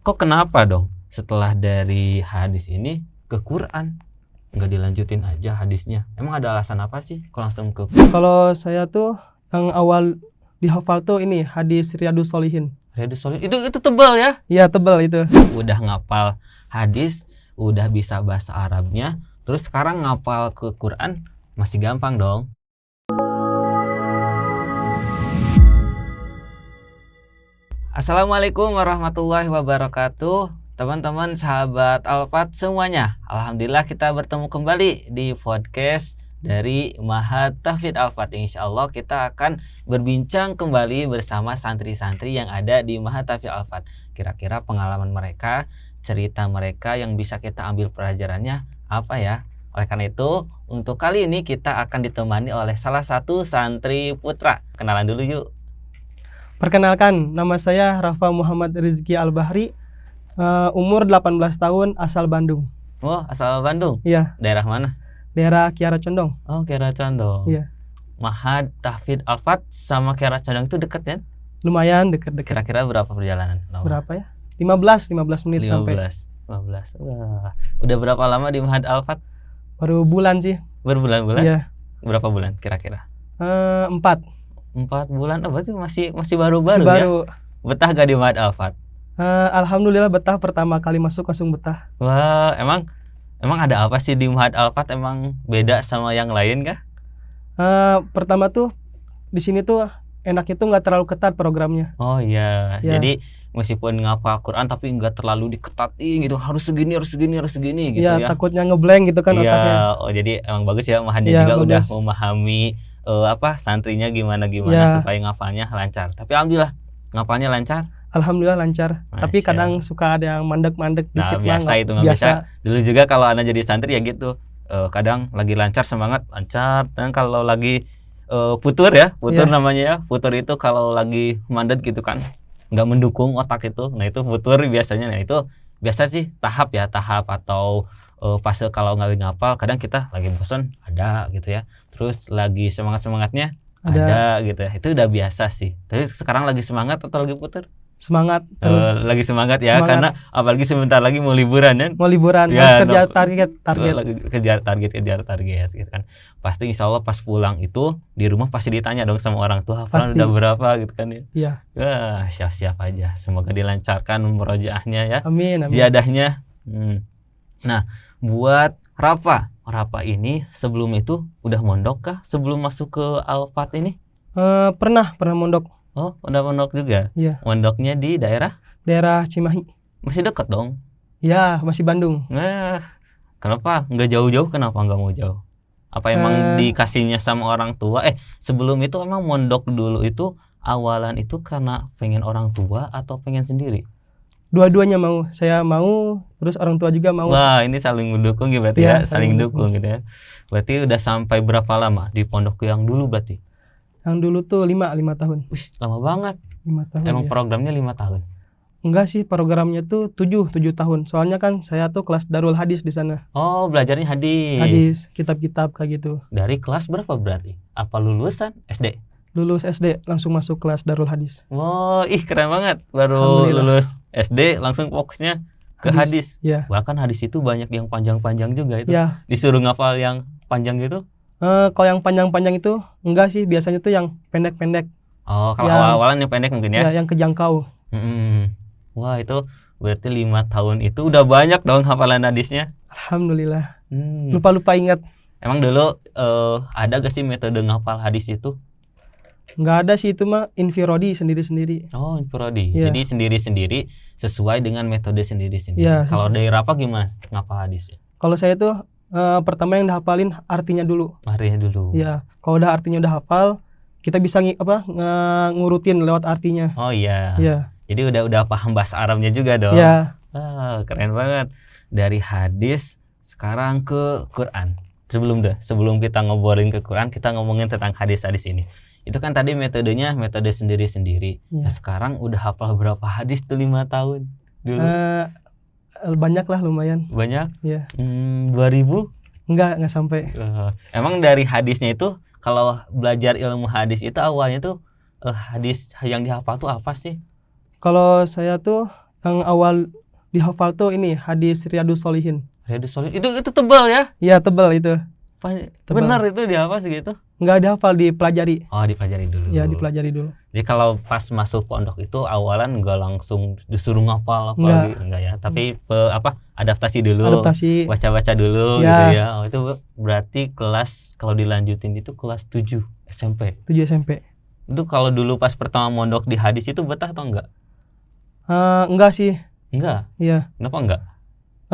Kok kenapa dong setelah dari hadis ini ke Quran? Nggak dilanjutin aja hadisnya. Emang ada alasan apa sih kalau langsung ke Kalau saya tuh yang awal dihafal tuh ini hadis Riyadus Shalihin. Riyadus Shalihin? Itu tebal ya? Iya, tebal itu. Udah ngapal hadis, udah bisa bahasa Arabnya, terus sekarang ngapal ke Quran masih gampang dong. Assalamualaikum warahmatullahi wabarakatuh. Teman-teman sahabat Alfat semuanya, alhamdulillah kita bertemu kembali di podcast dari Mahat Tahfidz Alfat. Insya Allah kita akan berbincang kembali bersama santri-santri yang ada di Mahat Tahfidz Alfat. Kira-kira pengalaman mereka, cerita mereka yang bisa kita ambil pelajarannya apa ya? Oleh karena itu, untuk kali ini kita akan ditemani oleh salah satu santri putra. Kenalan dulu yuk. Perkenalkan, nama saya Rafa Muhammad Rizky Al-Bahri, umur 18 tahun, asal Bandung. Oh, asal Bandung? Iya. Daerah mana? Daerah Kiara Condong. Oh, Kiara Condong. Iya. Mahat Tahfidz Alfat sama Kiara Condong itu deket ya? Lumayan dekat-dekat. Kira-kira berapa perjalanan? Berapa ya? 15 menit 15. sampai. 15. Wah. Udah berapa lama di Mahat Alfat? Baru bulan sih. Berbulan-bulan? Iya. Berapa bulan kira-kira? 4 bulan. Oh, berarti masih baru-baru ya? baru. Betah gak di Mahat Alfat? Alhamdulillah betah, pertama kali masuk langsung betah. Wah, emang ada apa sih di Mahat Alfat? Emang beda sama yang lain kah? Pertama tuh di sini tuh enaknya tuh nggak terlalu ketat programnya. Oh iya. Ya. Jadi meskipun ngapal Quran tapi nggak terlalu diketatin gitu, harus segini gitu Iya, ya. takutnya ngeblank gitu kan Iya. otaknya. Oh, jadi emang bagus ya, Mahatnya Iya, juga udah bagus. memahami santrinya gimana Iya. supaya ngapalnya lancar. Tapi alhamdulillah ngapalnya lancar. Alhamdulillah lancar. Tapi Masya. kadang suka ada yang mandek-mandek Nah, dikit biasa lah. itu mah biasa. Dulu juga kalau anak jadi santri ya gitu. Kadang lagi lancar semangat lancar, dan kalau lagi putur Iya. namanya ya. Putur itu kalau lagi mandet gitu kan, nggak mendukung otak itu. Nah, itu putur biasanya. Nah, itu biasa sih tahap atau fase kalau nggak ngapal. Kadang kita lagi bosan ada gitu ya. Terus lagi semangatnya ada gitu ya. Itu udah biasa sih. Tapi sekarang lagi semangat atau lagi putur? Semangat terus. Lagi semangat ya, Semangat. karena apalagi sebentar lagi mau liburan kan. Mau liburan, Ya, harus kerja no. target. Lagi kejar target gitu kan. Pasti insya Allah pas pulang itu di rumah pasti ditanya dong sama orang tua, hafalan Pasti. udah berapa gitu kan ya. Iya. Wah, siap-siap aja. Semoga dilancarkan murojaahnya ya. Amin. Ziadahnya. Nah, buat Rafa ini sebelum itu udah mondok kah sebelum masuk ke Alfat ini? Pernah mondok. Oh, udah mondok juga? Iya. Mondoknya di daerah Cimahi. masih dekat dong. Ya, masih Bandung. Nah, kenapa nggak jauh-jauh? Kenapa nggak mau jauh? Apa emang dikasihnya sama orang tua? Sebelum itu emang mondok dulu itu awalan itu karena pengen orang tua atau pengen sendiri? Dua-duanya mau. Saya mau, terus orang tua juga mau. Wah, ini saling mendukung gitu berarti Iya, ya, saling dukung gitu ya. Berarti udah sampai berapa lama di pondok yang dulu berarti? Yang dulu tuh 5 tahun. Wih, lama banget. 5 tahun. Emang ya. programnya 5 tahun? Enggak sih, programnya tuh 7 tahun. Soalnya kan saya tuh kelas Darul Hadis di sana. Oh, belajarnya hadis. Hadis, kitab-kitab kayak gitu. Dari kelas berapa berarti? Apa lulusan SD? Lulus SD langsung masuk kelas Darul Hadis. Wow, keren banget. Baru Alhamdulillah. lulus SD langsung fokusnya ke hadis. Ya. Bahkan hadis itu banyak yang panjang-panjang juga itu. Ya. Disuruh ngafal yang panjang gitu? Kalau yang panjang-panjang itu enggak sih, biasanya tuh yang pendek-pendek. Oh, kalau Yang- awal-awalan yang pendek mungkin ya? Ya, yang kejangkau. Wah, itu berarti 5 tahun itu udah banyak dong hafalan hadisnya. Alhamdulillah. Lupa-lupa ingat. Emang dulu ada gak sih metode ngafal hadis itu? Enggak ada sih, itu mah infirodi sendiri-sendiri. Oh, infirodi. Iya. Jadi sendiri-sendiri sesuai dengan metode sendiri-sendiri. Iya, Kalau sesuai. dari Rafa gimana ngafal hadisnya? Kalau saya tuh pertama yang dihafalin artinya dulu. Marinya dulu. Ya, kalau udah artinya udah hafal, kita bisa ngurutin lewat artinya. Oh iya. Iya. Jadi udah paham bahasa Arabnya juga dong. Iya. Keren banget. Dari hadis sekarang ke Quran. Sebelum kita ngobrolin ke Quran, kita ngomongin tentang hadis-hadis ini. Itu kan tadi metodenya metode sendiri-sendiri. Iya. Nah, sekarang udah hafal berapa hadis tuh 5 tahun? Dulu Banyak lah, lumayan. banyak? Iya. 2000? Enggak sampai. Emang dari hadisnya itu, kalau belajar ilmu hadis itu awalnya tuh hadis yang dihafal tuh apa sih? Kalau saya tuh Yang awal dihafal tuh ini hadis Riyadus Shalihin. Riyadus Shalihin. Itu tebal ya? Iya, tebal itu. Tebal. Benar itu dihafal segitu? Enggak dihafal, dipelajari. Oh, dipelajari dulu. Ya, dipelajari dulu. Jadi kalau pas masuk pondok itu awalan nggak langsung disuruh ngapal enggak ya, tapi adaptasi dulu. Adaptasi. Baca-baca dulu Ya. gitu ya. Oh, itu berarti kelas kalau dilanjutin itu kelas 7 SMP. 7 SMP. Itu kalau dulu pas pertama mondok di hadis itu betah atau enggak? Enggak sih. Enggak. Iya. Kenapa enggak?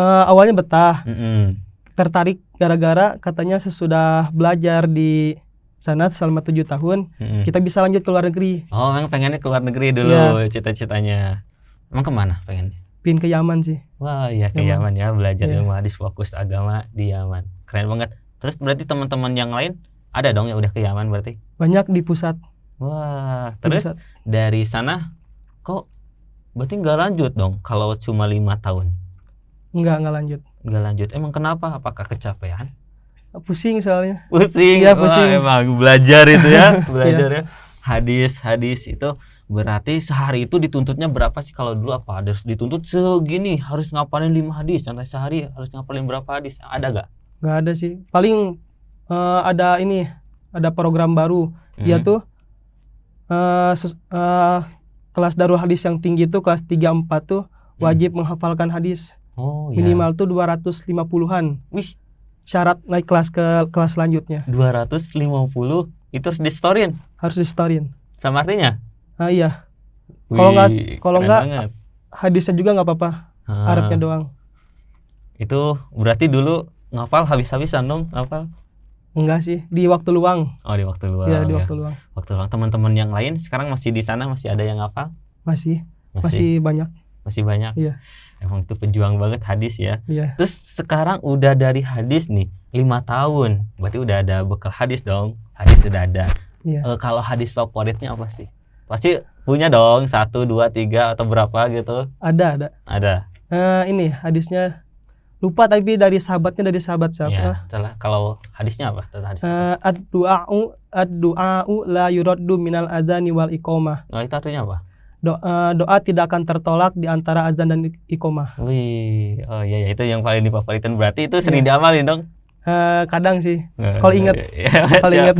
Awalnya betah. Mm-mm. Tertarik gara-gara katanya sesudah belajar di sana selama 7 tahun, Mm-mm. kita bisa lanjut ke luar negeri. Oh, memang pengennya ke luar negeri dulu cita-citanya. Emang kemana pengennya? Pin ke Yaman sih. Wah, ya ke Yaman ya, belajar Iya. ilmu hadis, fokus agama di Yaman. Keren banget. Terus berarti teman-teman yang lain ada dong yang udah ke Yaman berarti? Banyak di pusat. Wah, Di terus pusat. dari sana kok berarti nggak lanjut dong kalau cuma 5 tahun? Nggak lanjut. Nggak lanjut. Emang kenapa? Apakah kecapean? Pusing soalnya. Pusing. Iya, Wah, pusing. emang belajar itu ya, belajar ya. Hadis itu berarti sehari itu dituntutnya berapa sih kalau dulu apa? Harus dituntut segini, harus ngapalin 5 hadis. Contoh sehari harus ngapalin berapa hadis? Ada gak? Nggak ada sih. Paling ada program baru. Dia tuh kelas Darul Hadis yang tinggi tuh kelas 3 4 tuh wajib menghafalkan hadis. Oh, ya. Minimal tuh 250-an. Wih, Syarat naik kelas ke kelas selanjutnya. 250 itu harus di-storyin Harus di-storyin. sama artinya? Iya. Kalau nggak- Wih, kalau keren nggak, banget. Hadisnya juga nggak apa-apa. Ah, Arabnya doang. Itu berarti dulu ngapal habis-habisan dong, ngapal? Enggak sih, di waktu luang. Oh, di waktu luang. Iya, di ya. waktu luang. Waktu luang. Teman-teman yang lain sekarang masih di sana, masih ada yang ngapal? Masih banyak. Masih banyak. Iya. Emang itu pejuang banget hadis ya. Iya. Terus sekarang udah dari hadis nih 5 tahun. Berarti udah ada bekal hadis dong. Hadis sudah ada. Iya. Kalau hadis favoritnya apa sih? Pasti punya dong 1, 2, 3 atau berapa gitu. Ada. Ada. Ini hadisnya lupa tapi dari sahabat siapa? Ya, salah. Kalau hadisnya apa? Hadis apa? Ad-du'a'u la yuraddu minal adzani wal iqamah. Oh, itu artinya apa? Doa tidak akan tertolak di antara azan dan iqamah. Wih, oh iya, itu yang paling difavoritin. Berarti itu sering diamalin dong? Kadang sih. Kalau ingat. Kalau Siap. ingat.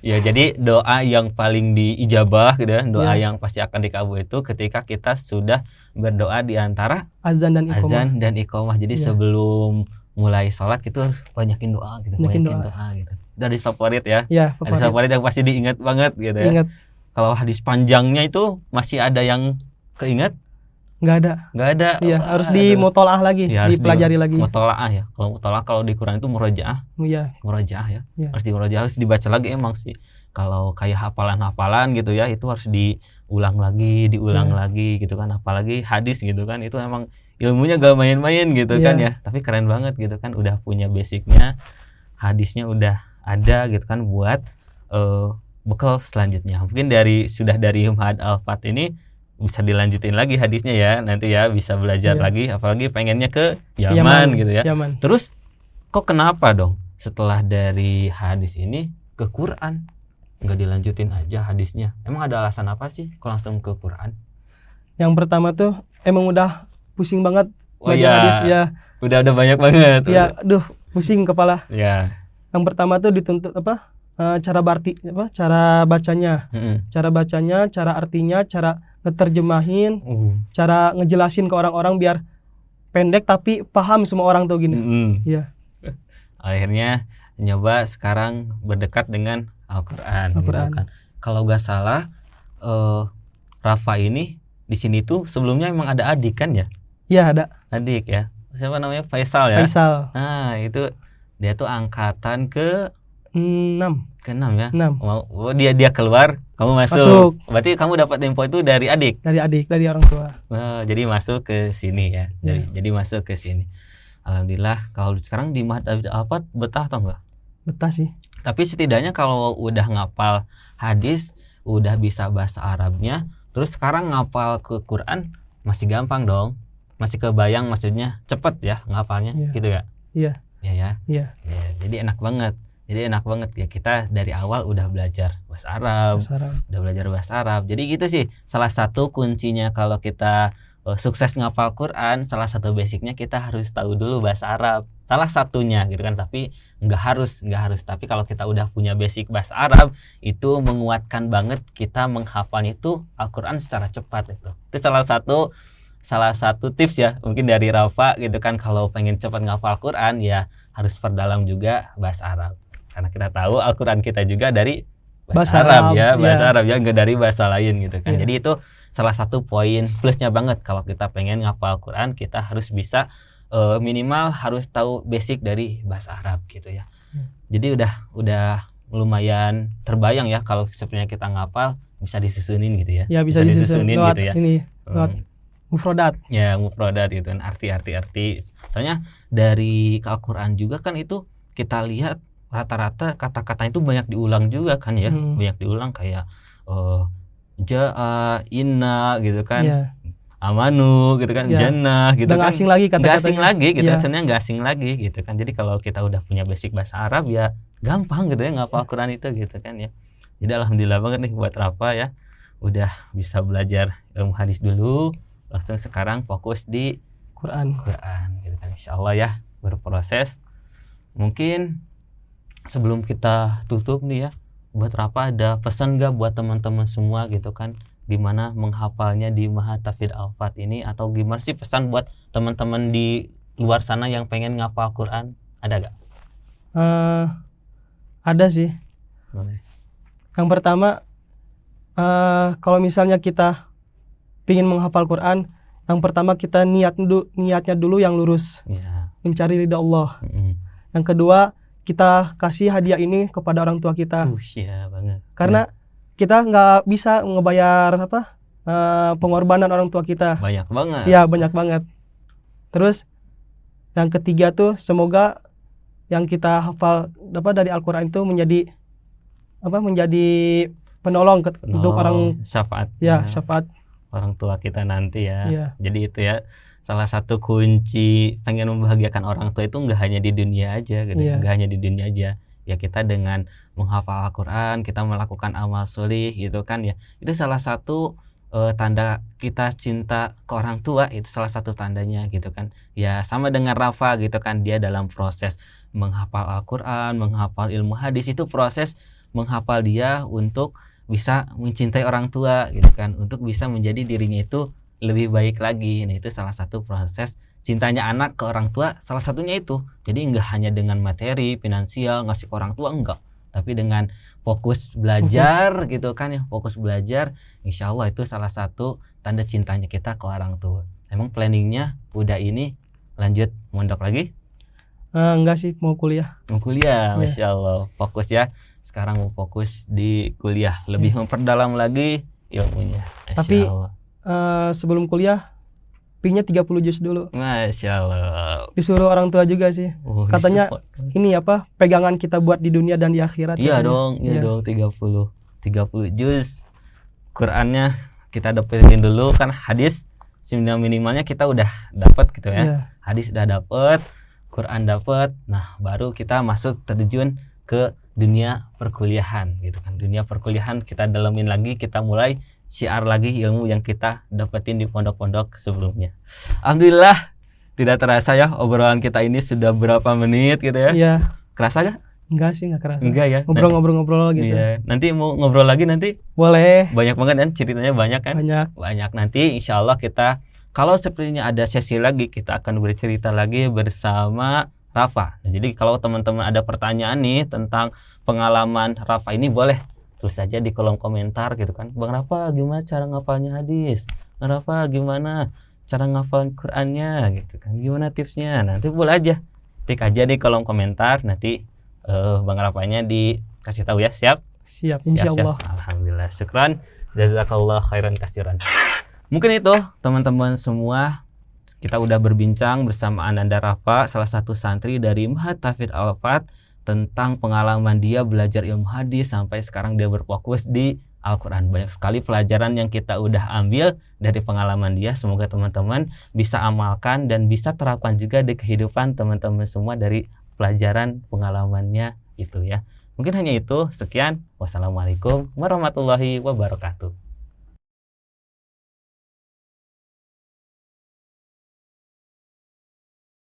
Ya, jadi doa yang paling diijabah gitu ya, doa Ya. yang pasti akan dikabul itu ketika kita sudah berdoa di antara Azan dan iqamah. azan dan iqamah. Jadi Ya. sebelum mulai sholat itu banyakin doa gitu, Banyakin doa gitu. Dari favorit ya. Ya, Hadis favorit. favorit yang pasti diingat banget gitu ya. Ingat. Kalau hadis panjangnya itu masih ada yang keinget? Nggak ada. Nggak ada. Iya, Wah, harus dimutolaah lagi, ya, harus dipelajari lagi. mutolaah ya. Kalau mutolaah kalau di Quran itu murojaah Iya. ya. Iya. Harus dimurojaah, harus dibaca lagi emang sih. Kalau kayak hafalan-hafalan gitu ya, itu harus diulang Iya. lagi gitu kan. Apalagi hadis gitu kan, itu emang ilmunya gak main-main gitu Iya. kan ya. Tapi keren banget gitu kan, udah punya basicnya, hadisnya udah ada gitu kan buat bekal selanjutnya. Mungkin sudah dari Ma'had Al-Fat ini bisa dilanjutin lagi hadisnya ya, nanti ya bisa belajar Iya. lagi, apalagi pengennya ke Yaman gitu ya. Yaman. Terus kok kenapa dong setelah dari hadis ini ke Quran? Nggak dilanjutin aja hadisnya. Emang ada alasan apa sih kok langsung ke Quran? Yang pertama tuh emang udah pusing banget Oh belajar iya, hadis. Ya, udah banyak banget. ya, aduh, pusing kepala. Ya. Yang pertama tuh dituntut cara bacanya, Mm-mm. cara artinya, cara ngeterjemahin, cara ngejelasin ke orang-orang biar pendek tapi paham semua orang tuh gini. Mm-mm. Iya. Akhirnya nyoba sekarang berdekat dengan Al-Quran. Gitu Al-Quran. kan. Kalau nggak salah, Rafa ini di sini tuh sebelumnya emang ada adik kan ya? Iya, ada. Adik ya. Siapa namanya? Faisal ya. Faisal. Nah, itu dia tuh angkatan ke 6. ke-6 ya. 6 Oh, dia keluar, kamu masuk. Masuk. Berarti kamu dapat info itu dari adik. dari adik, dari orang tua. Oh, jadi masuk ke sini ya. Iya. Jadi masuk ke sini. Alhamdulillah kalau sekarang di Ma'had Al-Fat betah atau enggak? Betah sih. Tapi setidaknya kalau udah ngapal hadis, udah bisa bahasa Arabnya, terus sekarang ngapal ke Quran masih gampang dong. Masih kebayang, maksudnya cepet ya ngapalnya. Iya. Gitu ya? Iya. Ya. Iya. Ya, jadi enak banget ya, kita dari awal udah belajar bahasa Arab, Bahasa Arab. udah belajar bahasa Arab. Jadi gitu sih salah satu kuncinya kalau kita sukses ngapal Quran, salah satu basicnya kita harus tahu dulu bahasa Arab. Salah satunya gitu kan, tapi nggak harus. Tapi kalau kita udah punya basic bahasa Arab, itu menguatkan banget kita menghafal itu Al-Quran secara cepat itu. Itu salah satu tips ya, mungkin dari Rafa gitu kan, kalau pengen cepat ngapal Quran ya harus perdalam juga bahasa Arab. Karena kita tahu Al-Quran kita juga dari bahasa Arab ya, bahasa Arab ya, nggak dari bahasa lain gitu kan. Jadi itu salah satu poin plusnya banget kalau kita pengen ngapal Quran, kita harus bisa minimal harus tahu basic dari bahasa Arab gitu ya. Jadi udah lumayan terbayang ya kalau sebenarnya kita ngapal bisa disusunin gitu ya. Ya bisa disusunin lewat gitu ya. Ini lewat mufrodat. Ya mufrodat gitu kan, arti. Soalnya dari Al-Quran juga kan itu kita lihat rata-rata kata-kata itu banyak diulang juga kan ya, banyak diulang kayak ja'a, inna gitu kan, amanu gitu kan, jannah gitu kan, nggak asing lagi kata-katanya. Nggak asing lagi gitu, sebenarnya nggak asing lagi gitu kan. Jadi kalau kita udah punya basic bahasa Arab ya gampang gitu ya ngapal Quran itu gitu kan ya. Jadi alhamdulillah banget nih buat Rafa ya, udah bisa belajar ilmu hadis dulu, langsung sekarang fokus di Quran gitu kan, insyaallah ya berproses. Mungkin sebelum kita tutup nih ya, buat Rafa ada pesan gak buat teman-teman semua gitu kan, gimana menghafalnya di Mahat Tahfidz Al-Fat ini, atau gimana sih pesan buat teman-teman di luar sana yang pengen ngapal Quran, ada gak? Ada sih. Boleh. Yang pertama, kalau misalnya kita ingin menghafal Quran, yang pertama kita niatnya dulu yang lurus, mencari ridha Allah. Yang kedua, kita kasih hadiah ini kepada orang tua kita. Banget. Karena kita nggak bisa ngebayar pengorbanan orang tua kita. Banyak banget. Iya, banyak banget. Terus yang ketiga tuh, semoga yang kita hafal dari Al-Quran itu menjadi penolong untuk orang, syafaat. Ya, syafaat orang tua kita nanti ya. Jadi itu ya salah satu kunci pengen membahagiakan orang tua itu nggak hanya di dunia aja gitu, nggak hanya di dunia aja ya. Kita dengan menghafal Al-Quran, kita melakukan amal solih gitu kan ya, itu salah satu tanda kita cinta ke orang tua, itu salah satu tandanya gitu kan ya. Sama dengan Rafa gitu kan, dia dalam proses menghafal Al-Quran, menghafal ilmu hadis, itu proses menghafal dia untuk bisa mencintai orang tua gitu kan, untuk bisa menjadi dirinya itu lebih baik lagi. Nah itu salah satu proses cintanya anak ke orang tua, salah satunya itu. Jadi nggak hanya dengan materi, finansial, ngasih ke orang tua, enggak, tapi dengan fokus belajar gitu kan ya, fokus belajar. Insya Allah itu salah satu tanda cintanya kita ke orang tua. Emang planningnya udah ini lanjut mondok lagi? Enggak sih, mau kuliah. Mau kuliah, Masya Allah. Fokus ya, sekarang mau fokus di kuliah, lebih memperdalam lagi ilmunya. Tapi sebelum kuliah pingnya 30 juz dulu. Masya Allah. Disuruh orang tua juga sih. Katanya ini pegangan kita buat di dunia dan di akhirat. Iya dong, 30 juz Qurannya kita dapetin dulu kan. Hadis minimalnya kita udah dapat gitu ya. Hadis udah dapat, Quran dapat. Nah, baru kita masuk terjun ke dunia perkuliahan gitu kan. Dunia perkuliahan kita dalamin lagi, kita mulai syiar lagi ilmu yang kita dapetin di pondok-pondok sebelumnya. Alhamdulillah, tidak terasa ya obrolan kita ini sudah berapa menit gitu ya. Iya. Kerasa gak? Enggak sih, enggak kerasa. Enggak ya. Ngobrol-ngobrol gitu. Iya. Nanti mau ngobrol lagi nanti? Boleh. Banyak banget kan, ceritanya banyak kan? Banyak. Nanti insya Allah kita, kalau sepertinya ada sesi lagi, kita akan bercerita lagi bersama Rafa. Nah, jadi kalau teman-teman ada pertanyaan nih tentang pengalaman Rafa ini, boleh tulis saja di kolom komentar gitu kan. Bang Rafa, gimana cara ngafalnya hadis? Bang Rafa, gimana cara ngafal Qur'annya gitu kan? Gimana tipsnya? Nanti boleh aja tik aja di kolom komentar, nanti Bang Rafanya dikasih tahu ya. Siap, insyaallah. Alhamdulillah, syukran, jazakallah khairan kasiran. Mungkin itu teman-teman semua, kita udah berbincang bersama Ananda Rafa, salah satu santri dari Mahat Tahfidz Al-Fat, tentang pengalaman dia belajar ilmu hadis sampai sekarang dia berfokus di Al-Quran. Banyak sekali pelajaran yang kita udah ambil dari pengalaman dia. Semoga teman-teman bisa amalkan dan bisa terapkan juga di kehidupan teman-teman semua dari pelajaran pengalamannya itu ya. Mungkin hanya itu. Sekian. Wassalamualaikum warahmatullahi wabarakatuh.